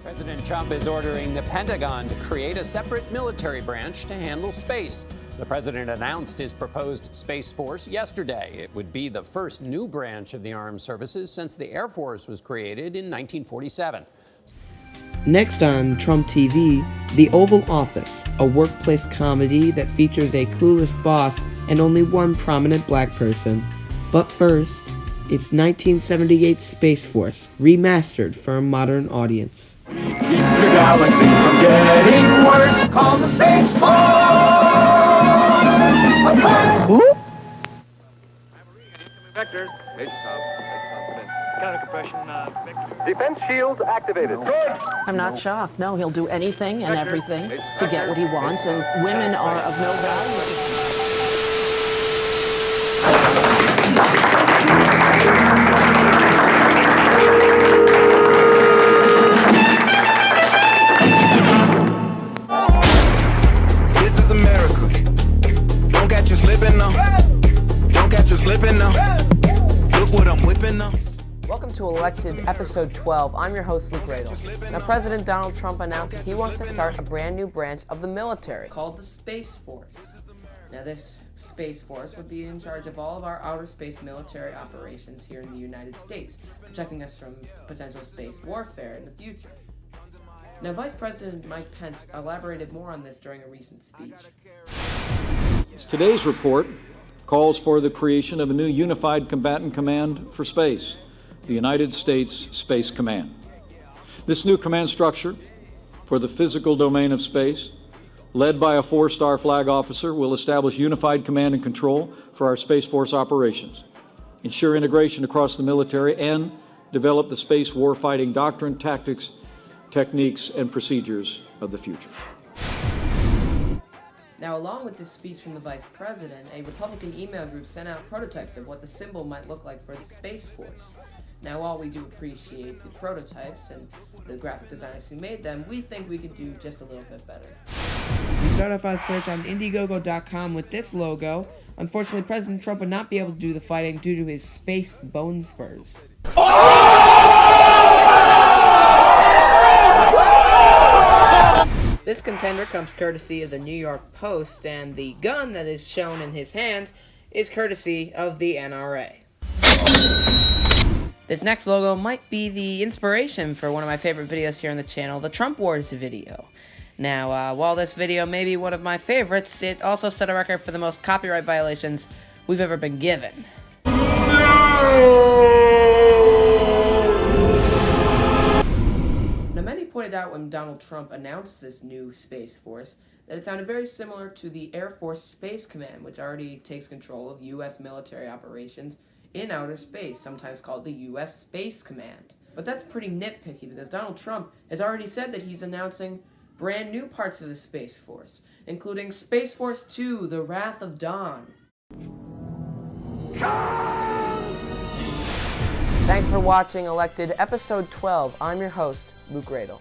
President Trump is ordering the Pentagon to create a separate military branch to handle space. The president announced his proposed Space Force yesterday. It would be the first new branch of the armed services since the Air Force was created in 1947. Next on Trump TV, The Oval Office, a workplace comedy that features a clueless boss and only one prominent black person. But first, it's 1978 Space Force, remastered for a modern audience. Keep your galaxy from getting worse. Call the Space Force. Who? Vectors. Major Tom. Counter compression, vector. Defense shields activated. Good. I'm not shocked. No, he'll do anything and everything to get what he wants, and women are of no value. This is America. Don't catch you slipping now. Don't catch you slipping now. Look what I'm whipping now. Welcome to Elected Episode 12. I'm your host, Luke Radel. Now, President Donald Trump announced that he wants to start a brand new branch of the military called the Space Force. Now, this Space Force would be in charge of all of our outer space military operations here in the United States, protecting us from potential space warfare in the future. Now, Vice President Mike Pence elaborated more on this during a recent speech. Today's report calls for the creation of a new unified combatant command for space, the United States Space Command. This new command structure for the physical domain of space, led by a 4-star flag officer, will establish unified command and control for our Space Force operations, ensure integration across the military, and develop the space warfighting doctrine, tactics, techniques, and procedures of the future. Now, along with this speech from the Vice President, a Republican email group sent out prototypes of what the symbol might look like for a Space Force. Now, while we do appreciate the prototypes and the graphic designers who made them, we think we could do just a little bit better. We start off our search on Indiegogo.com with this logo. Unfortunately, President Trump would not be able to do the fighting due to his space bone spurs. This contender comes courtesy of the New York Post, and the gun that is shown in his hands is courtesy of the NRA. This next logo might be the inspiration for one of my favorite videos here on the channel, the Trump Wars video. Now, while this video may be one of my favorites, it also set a record for the most copyright violations we've ever been given. Now, many pointed out when Donald Trump announced this new Space Force that it sounded very similar to the Air Force Space Command, which already takes control of U.S. military operations in outer space, sometimes called the U.S. Space Command. But that's pretty nitpicky because Donald Trump has already said that he's announcing brand new parts of the Space Force, including Space Force 2, The Wrath of Dawn. Thanks for watching Elected Episode 12. I'm your host, Luke Radel.